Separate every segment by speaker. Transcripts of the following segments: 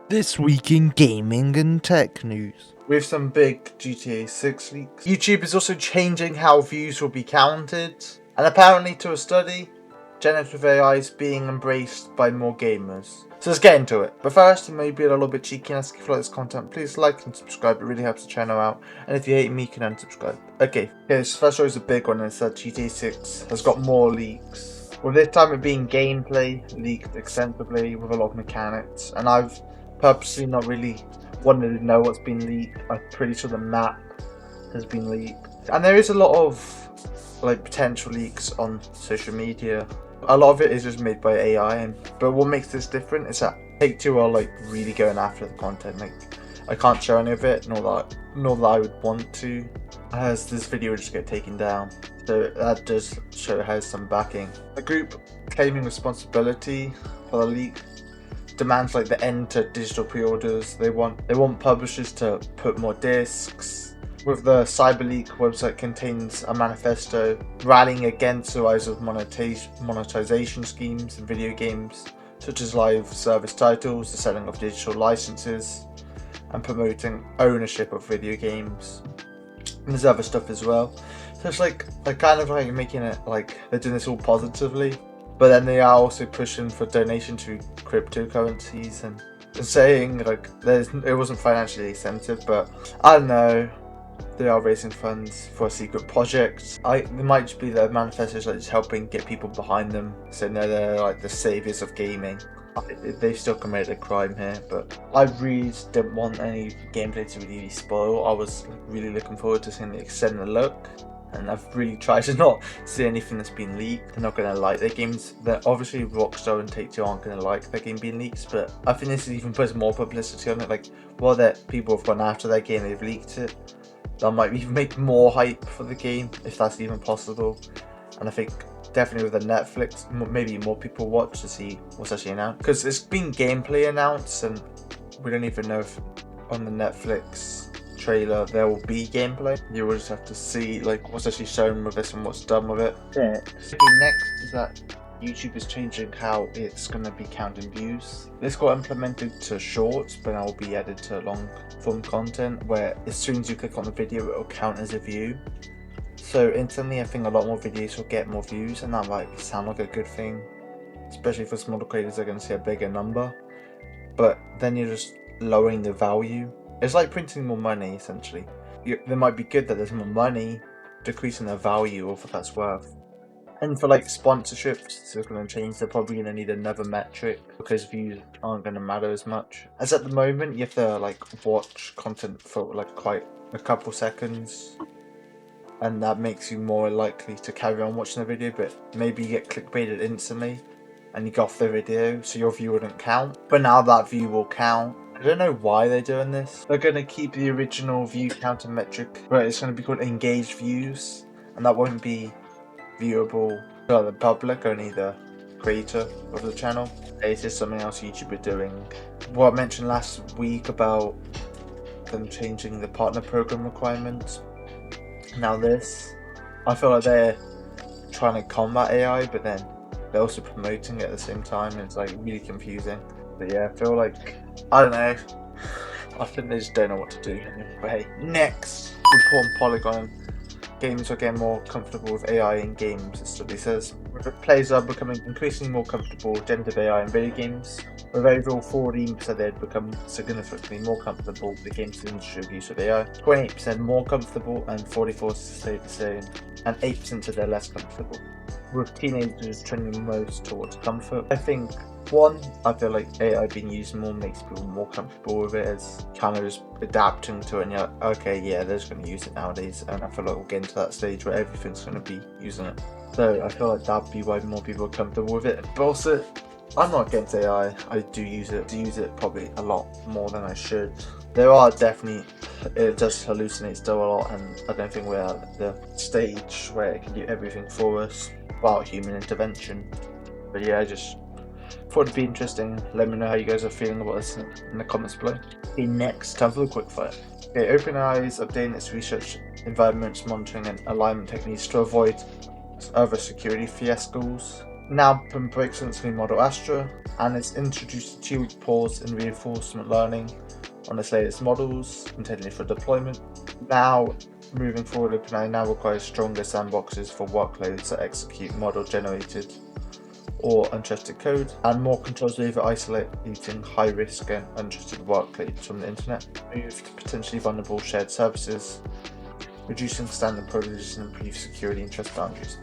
Speaker 1: This week in gaming and tech news.
Speaker 2: With some big GTA 6 leaks. YouTube is also changing how views will be counted. And apparently, to a study, generative AI is being embraced by more gamers. So let's get into it. But first, it may be a little bit cheeky and ask if you like this content. Please like and subscribe, it really helps the channel out. And if you hate me, you can unsubscribe. Okay, this first story is a big one, and it's that GTA 6 has got more leaks. With this time it being gameplay leaked extensively with a lot of mechanics. And I've purposely not really wanted to know what's been leaked. I'm pretty sure the map has been leaked. And there is a lot of potential leaks on social media. A lot of it is just made by AI, but what makes this different is that Take-Two are really going after the content. I can't show any of it, nor that I would want to, as this video would just get taken down. So that does show it has some backing. The group claiming responsibility for the leak demands the end to digital pre-orders. They want publishers to put more discs. With the CyberLeak website contains a manifesto rallying against the rise of monetization schemes in video games, such as live service titles, the selling of digital licenses, and promoting ownership of video games. And there's other stuff as well. So it's they're kind of making it they're doing this all positively, but then they are also pushing for donation to cryptocurrencies and saying it wasn't financially incentive, but I don't know. They are raising funds for a secret project. It might just be the manifestos just helping get people behind them, so they're the saviors of gaming. They still committed a crime here, but I really didn't want any gameplay to really be spoiled. I was really looking forward to seeing the extended look, and I've really tried to not see anything that's been leaked. They're not going to like their games. Obviously Rockstar and Take-Two aren't going to like their game being leaked, but I think this even puts more publicity on it. While that people have gone after their game, they've leaked it. That might even make more hype for the game, if that's even possible. And I think definitely with the Netflix, maybe more people watch to see what's actually announced. Because it's been gameplay announced, and we don't even know if on the Netflix trailer there will be gameplay. You will just have to see what's actually shown with this and what's done with it. Yeah. Next is that YouTube is changing how it's going to be counting views. This got implemented to shorts, but now will be added to long form content, where as soon as you click on the video it will count as a view. So instantly I think a lot more videos will get more views, and that might sound like a good thing, especially for smaller creators. They're going to see a bigger number, but then you're just lowering the value. It's like printing more money essentially. They might be good that there's more money, decreasing the value of what that's worth. And for sponsorships, they're going to change. They're probably going to need another metric because views aren't going to matter as much. As at the moment, you have to watch content for quite a couple seconds, and that makes you more likely to carry on watching the video. But maybe you get clickbaited instantly and you go off the video, so your view wouldn't count. But now that view will count. I don't know why they're doing this. They're going to keep the original view counter metric, but it's going to be called engaged views, and that won't be viewable to the public, only the creator of the channel. It's just something else YouTube are doing. What I mentioned last week about them changing the partner program requirements. Now this, I feel like they're trying to combat AI, but then they're also promoting it at the same time, and it's really confusing. But yeah, I feel I don't know. I think they just don't know what to do. But hey, next, report on Polygon. Games are getting more comfortable with AI in games, the study says. Players are becoming increasingly more comfortable with generative AI in video games. With overall 14% they'd become significantly more comfortable with the games industry use of AI. 28% more comfortable, and 44% stayed the same. And 8% said they're less comfortable, with teenagers trending most towards comfort. I think I feel AI being used more makes people more comfortable with it, as cameras adapting to it, and you're like, okay, yeah, they're just going to use it nowadays. And I feel we'll get into that stage where everything's going to be using it. So I feel that'd be why more people are comfortable with it. But also, I'm not against AI. I do use it probably a lot more than I should. There are definitely, it does hallucinate still a lot, and I don't think we're at the stage where it can do everything for us without human intervention. But yeah, I just thought it'd be interesting. Let me know how you guys are feeling about this in the comments below. Okay, next, time for the quickfire. Okay, OpenAI is updating its research environments monitoring and alignment techniques to avoid other security fiascos. now been breaks its new model Astra, and it's introduced a 2-week pause in reinforcement learning on its latest models intended for deployment. Now, moving forward, OpenAI now requires stronger sandboxes for workloads that execute model-generated or untrusted code, and more controls over isolating high-risk and untrusted workloads from the internet. Move to potentially vulnerable shared services, reducing standard privileges and improve security and trust boundaries.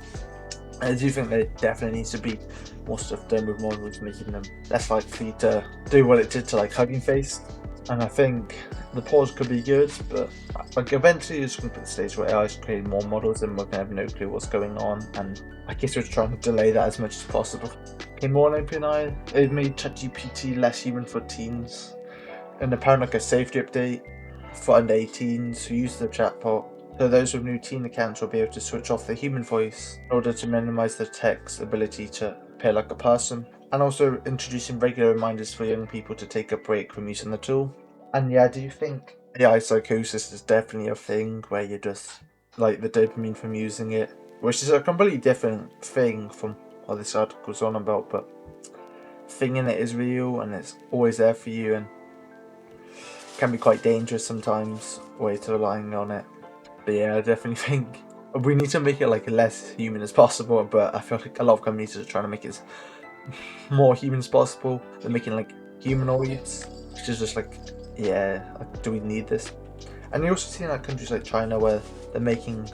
Speaker 2: I do think there definitely needs to be more stuff done with models, making them less likely to do what it did to like Hugging Face. And I think the pause could be good, but like eventually it's going to be the stage where AI is creating more models and we're going to have no clue what's going on. And I guess we're trying to delay that as much as possible. Okay, more on OpenAI. It made ChatGPT less human for teens, and apparently like a safety update for under 18s who use the chatbot. So those with new teen accounts will be able to switch off the human voice in order to minimize the tech's ability to appear like a person. And also introducing regular reminders for young people to take a break from using the tool. And yeah, I do think AI psychosis is definitely a thing where you just like the dopamine from using it, which is a completely different thing from what this article's on about, but thinking it is real and it's always there for you and can be quite dangerous sometimes, way to relying on it. But yeah, I definitely think we need to make it like less human as possible, but I feel like a lot of companies are trying to make it as more human as possible. They're making like humanoids, which is just like, yeah, like, do we need this? And you also see in like countries like China where they're making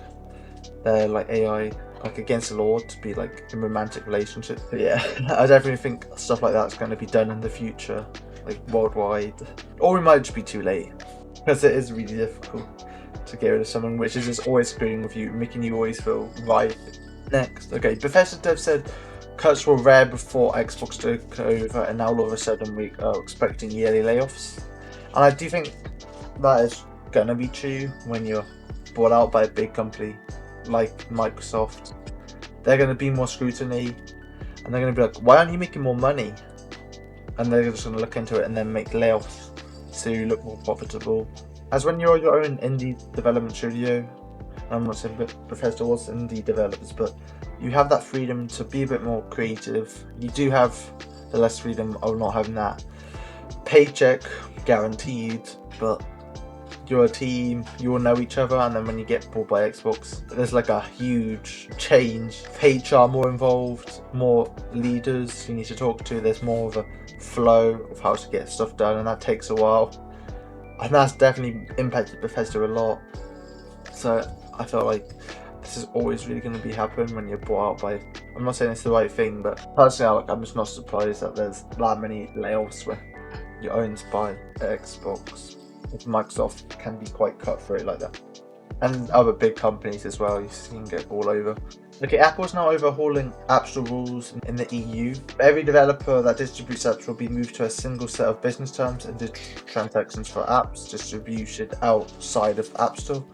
Speaker 2: their like AI like against the law to be like in romantic relationships. But yeah, I definitely think stuff like that's going to be done in the future, like worldwide, or we might just be too late, because it is really difficult to get rid of someone which is just always screwing with you, making you always feel right. Next, okay, Professor Dev said cuts were rare before Xbox took over, and now all of a sudden we are expecting yearly layoffs. And I do think that is gonna be true when you're bought out by a big company like Microsoft. They're gonna be more scrutiny, and they're gonna be like, why aren't you making more money? And they're just gonna look into it and then make layoffs so you look more profitable. As when you're your own indie development studio, and I'm not saying Bethesda was indie developers, but you have that freedom to be a bit more creative. You do have the less freedom of not having that paycheck guaranteed, but you're a team, you all know each other, and then when you get bought by Xbox, there's like a huge change. HR more involved, more leaders you need to talk to, there's more of a flow of how to get stuff done, and that takes a while. And that's definitely impacted Bethesda a lot. So I felt like this is always really going to be happening when you're bought out by... I'm not saying it's the right thing, but personally I'm just not surprised that there's that many layoffs where you're owned by Xbox. Microsoft can be quite cutthroat like that. And other big companies as well, you've seen it all over. Okay, Apple's now overhauling App Store rules in the EU. Every developer that distributes apps will be moved to a single set of business terms and transactions for apps distributed outside of App Store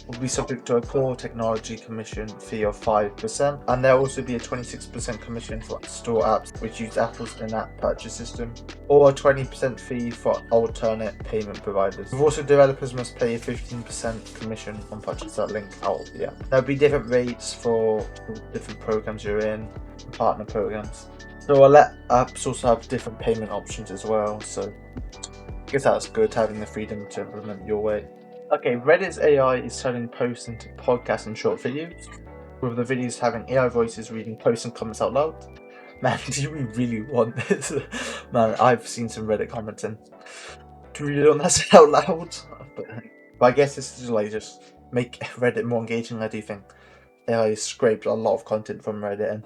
Speaker 2: will be subject to a core technology commission fee of 5%, and there will also be a 26% commission for store apps which use Apple's in-app purchase system, or a 20% fee for alternate payment providers. Also, developers must pay a 15% commission on purchases that link out of the app. There'll be different rates for different programs you're in, partner programs. So I'll let apps also have different payment options as well, so I guess that's good, having the freedom to implement your way. Okay, Reddit's AI is turning posts into podcasts and short videos, with the videos having AI voices reading posts and comments out loud. Man, do we really want this? Man, I've seen some Reddit comments and do we really want that out loud? But I guess this is like just make Reddit more engaging. I do think AI scraped a lot of content from Reddit and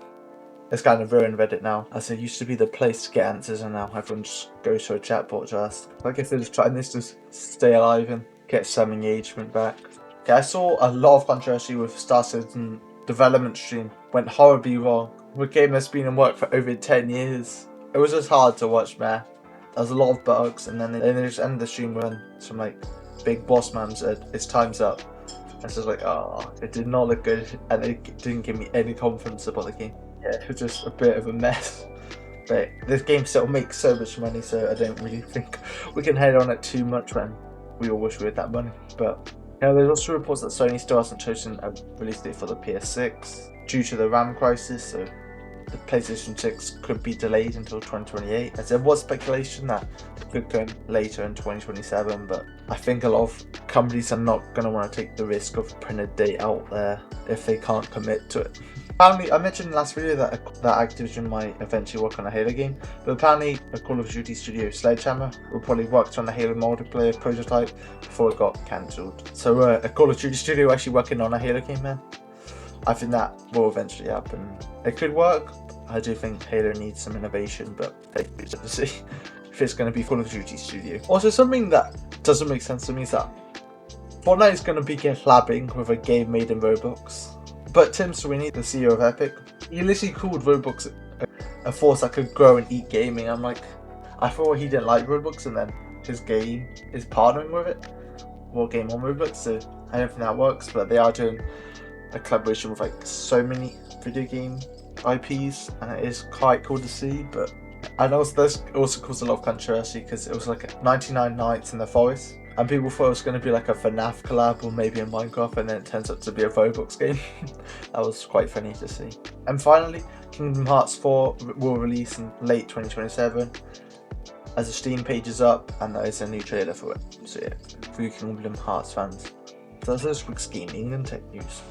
Speaker 2: it's kind of ruined Reddit now, as it used to be the place to get answers, and now everyone just goes to a chatbot to ask. I guess they're just trying this to stay alive and get some engagement back. Okay, I saw a lot of controversy with Star Citizen development stream. Went horribly wrong. The game has been in work for over 10 years. It was just hard to watch, man. There was a lot of bugs, and then they just ended the stream when some like big boss man said, "It's time's up." And it's just like, oh, it did not look good, and it didn't give me any confidence about the game. Yeah, it was just a bit of a mess. But this game still makes so much money, so I don't really think we can head on it too much when we all wish we had that money. But you know, there's also reports that Sony still hasn't chosen a release date for the PS6 due to the RAM crisis, so the PlayStation 6 could be delayed until 2028, as there was speculation that it could come later in 2027, but I think a lot of companies are not going to want to take the risk of putting a date out there if they can't commit to it. Apparently, I mentioned in the last video that Activision might eventually work on a Halo game, but apparently a Call of Duty studio, Sledgehammer, reportedly worked on a Halo multiplayer prototype before it got cancelled. So a Call of Duty studio actually working on a Halo game, man. I think that will eventually happen. It could work. I do think Halo needs some innovation, but it's to see if it's going to be Call of Duty studio. Also, something that doesn't make sense to me is that Fortnite is going to begin collabing with a game made in Roblox. But Tim Sweeney, the CEO of Epic, he literally called Roblox a force that could grow and eat gaming. I'm like, I thought he didn't like Roblox, and then his game is partnering with it. Well, game on Roblox, so I don't think that works, but they are doing a collaboration with like so many video game IPs, and it is quite cool to see. But and also this also caused a lot of controversy because it was like 99 Nights in the Forest, and people thought it was going to be like a FNAF collab or maybe a Minecraft, and then it turns out to be a Roblox game. That was quite funny to see. And finally, Kingdom Hearts 4 will release in late 2027 as the Steam page is up, and there is a new trailer for it. So yeah, for you Kingdom Hearts fans. So that's this week's gaming and tech news.